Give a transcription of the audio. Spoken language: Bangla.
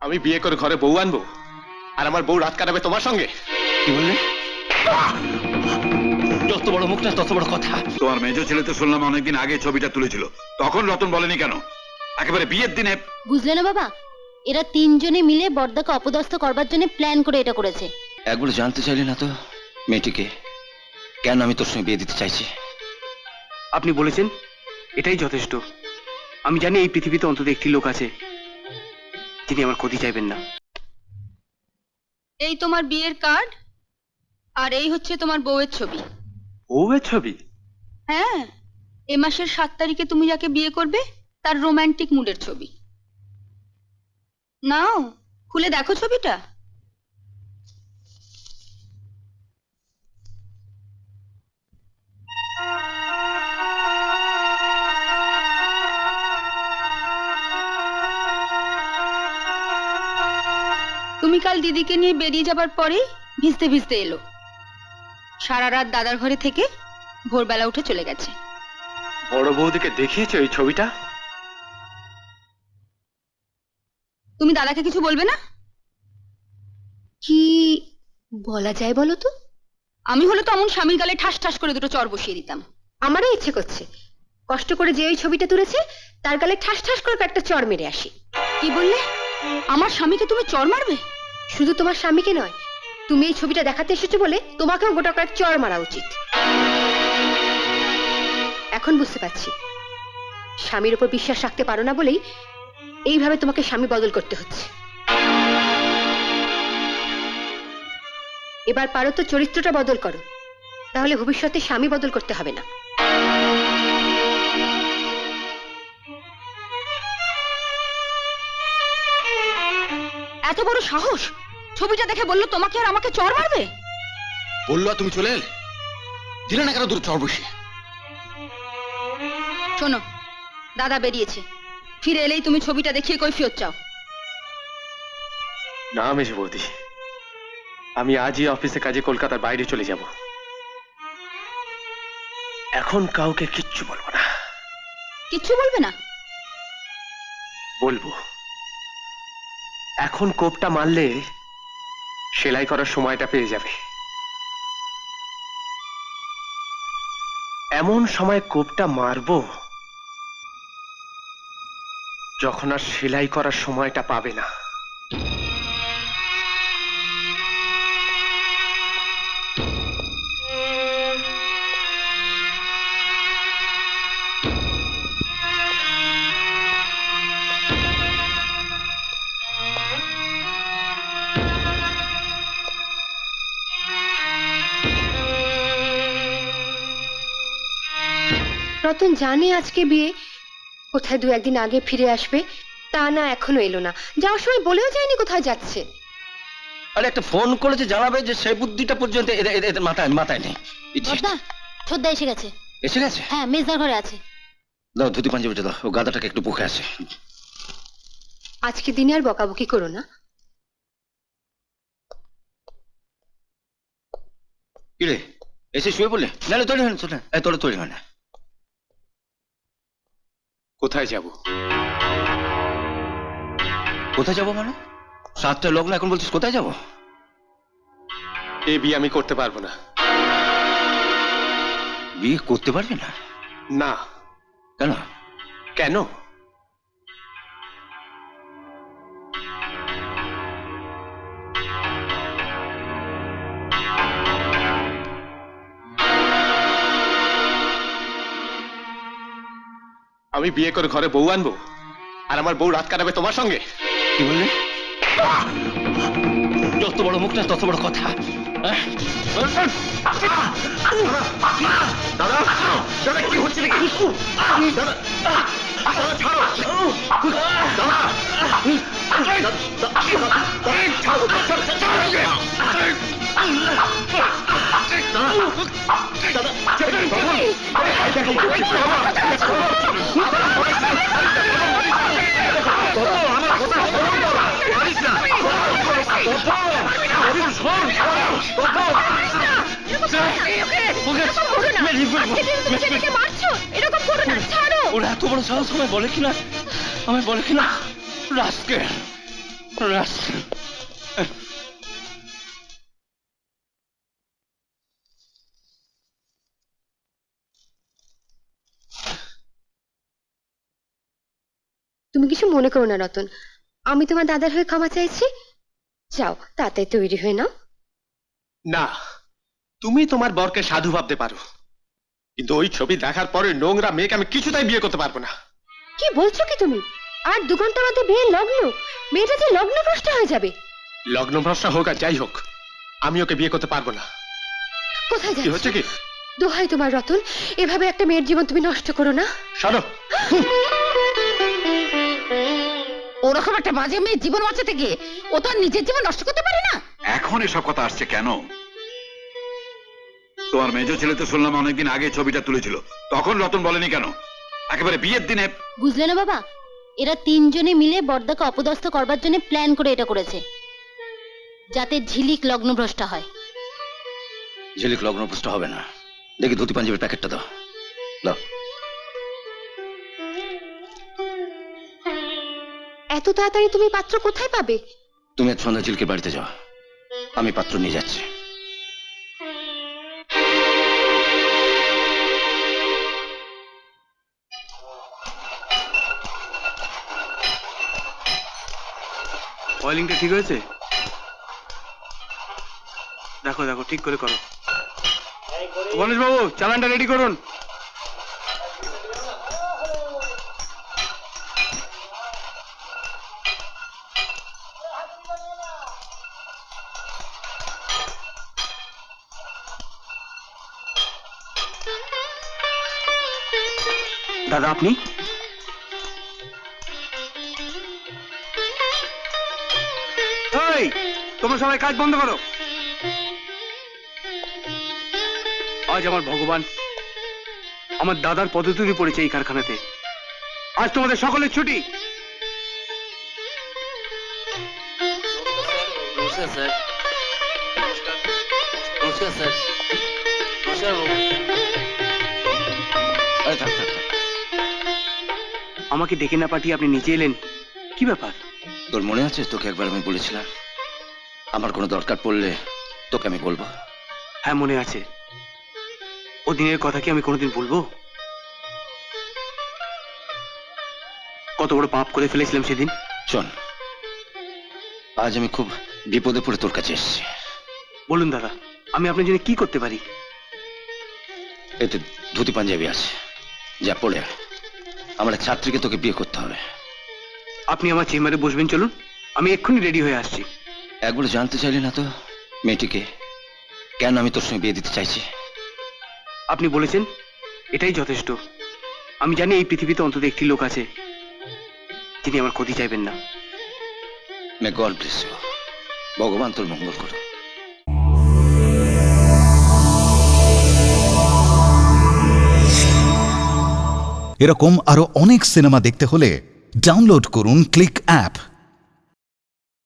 আমি বিয়ে করে ঘরে বউ আনবো আর আমার বউ রাত কাটাবে তোমার সঙ্গে? কি বললে? যত বড় মুখ না তত বড় কথা। তোমার মেজ ছেলে তো শুনলাম অনেকদিন আগে ছবিটা তুলেছিল, তখন রতন বলেনি কেন? একেবারে বিয়ের দিনে। বুঝলে না বাবা, এরা তিনজনে মিলে বড়দাকে অপদস্থ করবার জন্য প্ল্যান করে এটা করেছে। একবার জানতে চাইলে না তো মেয়েটিকে কেন আমি তোর সঙ্গে বিয়ে দিতে চাইছি? আপনি বলেছেন এটাই যথেষ্ট। আমি জানি এই পৃথিবীতে অন্তত একটি লোক আছে যিনি আমার ক্ষতি চাইবেন না। এই তোমার বিয়ের কার্ড, আর এই হচ্ছে তোমার বউয়ের ছবি। বউয়ের ছবি? হ্যাঁ, এ মাসের 7 তারিখে তুমি যাকে বিয়ে করবে তার রোমান্টিক মুডের ছবি। নাও, খুলে দেখো ছবিটা। তুমি কাল দিদিকে নিয়ে বেরিয়ে যাবার পরেই ভিজতে ভিজতে এলো। সারা রাত দাদার ঘরে থেকে ভোরবেলা উঠে চলে গেছে। বড় বৌদিকে দেখিয়েছো এই ছবিটা? তুমি দাদাকে কিছু বলবে না? কি বলা যায় বলো তো? আমি হলে তো অমন স্বামীর গালে ঠাস ঠাস করে দুটো চর বসিয়ে দিতাম। আমারও ইচ্ছে করছে কষ্ট করে যে ওই ছবিটা তুলেছে তার গালে ঠাস ঠাস করে একটা চড় মেরে আসি। কি বললে? আমার স্বামীকে তুমি চর মারবে? শুধু তোমার স্বামীকে নয়, তুমি এই ছবিটা দেখাতে এসেছো বলে তোমাকেও গোটা কয়েক চড় মারা উচিত। এখন বুঝতে পারছি স্বামীর উপর বিশ্বাস রাখতে পারো না বলেই এইভাবে তোমাকে স্বামী বদল করতে হচ্ছে। এবার পারো তো চরিত্রটা বদল করো, তাহলে ভবিষ্যতে স্বামী বদল করতে হবে না। এত বড় সাহস! ছবিটা দেখে বললো তোমাকে আর আমাকে চর মারবে? বললো আর তুমি চলে এলে, দিলে না কেন দূর চর বসে? শোনো, দাদা বেরিয়েছে, ফিরে এলেই তুমি ছবিটা দেখিয়ে কৈফিয়ত চাও। না মেজ বৌদি, আমি আজই অফিসে কাজে কলকাতার বাইরে চলে যাব। এখন কাউকে কিচ্ছু বলবো না। কিচ্ছু বলবে না? বলবো। এখন কোপটা মারলে সেলাই করার সময়টা পেয়ে যাবে। এমন সময় কোপটা মারবো যখন আর সেলাই করার সময়টা পাবে না। রতন জানে আজকে বিয়ে, কোথায় 2-1 দিন আগে ফিরে আসবে, তা না এখনো এলো না। যাওয়ার সময় বলেও যায়নি কোথায় যাচ্ছে। আরে একটা ফোন করেছে জানাবে, যে সেই বুদ্ধিটা পর্যন্ত এদের মাথায় মাথায় নেই। বড়দা, ছোটদা এসে গেছে। এসে গেছে? হ্যাঁ, মেজদার ঘরে আছে। দাও ধুতি পাঞ্জাবিটা দাও, ও গাদাটাকে একটু পুখে আসে। আজকে দিনে আর বকাবকি করো না। কি রে, এসে শুয়ে পড়লে? নাহলে তৈরি হয় না, তোরা তৈরি হয় না। কোথায় যাব? কোথায় যাবো মানে? 7টা লগ্ন, এখন বলছিস কোথায় যাবো? এই বিয়ে আমি করতে পারবো না। বিয়ে করতে পারবে না? না। কেন? কেন? আমি বিয়ে করে ঘরে বউ আনবো আর আমার বউ রাত কাটাবে তোমার সঙ্গে? কি বললে? যত বড় মুখ না তত বড় কথা। দাদা, দাদা কি হচ্ছে নাকি? দাদা, দাদা ছাড়ো। দাদা, ছাড়ো, ছাড়ো, ওরা এত বড় সাহস আমায় বলে কিনা রাজকে তুমি কিছু মনে করো না রতন, আমি তোমার দাদার হয়ে ক্ষমা চাইছি। যাও তাতে তৈরি হয়ে নাও। না, তুমি তোমার বরকে সাধু ভাবতে পারো, কিন্তু ওই ছবি দেখার পরে নোংরা মেয়েকে আমি কিছুতেই বিয়ে করতে পারবো না। কি বলছো কি তুমি? আর 2 ঘন্টা বাদে বিয়ের লগ্ন, মেয়েটা যে লগ্নভ্রষ্ট হয়ে যাবে। লগ্ন ভ্রষ্টা হোক আর যাই হোক, আমি ওকে বিয়ে করতে পারবো না। কোথায় কি হচ্ছে যাচ্ছ? কি? দোহাই তোমার রতন, এভাবে একটা মেয়ের জীবন তুমি নষ্ট করো না। সরো। ওরকম একটা বাজে মেয়ের জীবন বাঁচাতে গিয়ে ও তো আর নিজের জীবন নষ্ট করতে পারে না। এখন এসব কথা আসছে কেন? তোমার মেজো ছেলে তো শুনলাম অনেকদিন আগে ছবিটা তুলেছিল, তখন রতন বলেনি কেন? একেবারে বিয়ের দিনে। বুঝলে না বাবা, এরা 3 জনে মিলে বর্দাকে অপদস্থ করবার জন্য প্ল্যান করে এটা করেছে, যাতে ঝিলিক লগ্নভ্রষ্টা হয়। ঝিলিক লগ্নপুষ্ট হবে না। দেখি ধুতি পাঞ্জাবির প্যাকেটটা দাও, দাও। এত তাড়াতাড়ি তুমি পাত্র কোথায় পাবে? তুমি আজ সন্ধ্যা ঝিলিকের বাড়িতে যাও, আমি পাত্র নিয়ে যাচ্ছি। অয়েলিংটা ঠিক হয়েছে? দেখো দেখো, ঠিক করে করো। গণেশ বাবু, চালানটা রেডি করুন। দাদা আপনি? এই, তোমরা সবাই কাজ বন্ধ করো। আজ আমার ভগবান আমার দাদার পদতুলি পড়েছে এই কারখানাতে। আজ তোমাদের সকলের ছুটি। নমস্কার স্যার। নমস্কার স্যার। নমস্কার বাবু। আরে থাক থাক থাক। আমাকে ডেকে না পাঠিয়ে আপনি নিচে এলেন, কি ব্যাপার? তোর মনে আছে তোকে একবার আমি বলেছিলাম আমার কোনো দরকার পড়লে তোকে আমি বলবো? হ্যাঁ মনে আছে। ও দিনের কথা কি আমি কোনোদিন ভুলবো? কত বড় পাপ করে ফেলেছিলাম সেদিন। শোন, আজ আমি খুব বিপদে পড়ে তোর কাছে এসেছি। বলুন দাদা, আমি আপনার জন্য কি করতে পারি? এতে ধুতি পাঞ্জাবি আছে, যা পড়ে আয়। আমার এক ছাত্রীকে তোকে বিয়ে করতে হবে। আপনি আমার চেম্বারে বসবেন, চলুন, আমি এক্ষুনি রেডি হয়ে আসছি। একবার জানতে চাইলি না তো মেয়েটিকে কেন আমি তোর সঙ্গে বিয়ে দিতে চাইছি? আপনি বলেছেন এটাই যথেষ্ট। আমি জানি এই পৃথিবীতে অন্তত একটি লোক আছে যিনি আমার ক্ষতি চাইবেন না। May god bless you. ভগবান তোর মঙ্গল করুন। এরকম আরো অনেক সিনেমা দেখতে হলে ডাউনলোড করুন ক্লিক অ্যাপ।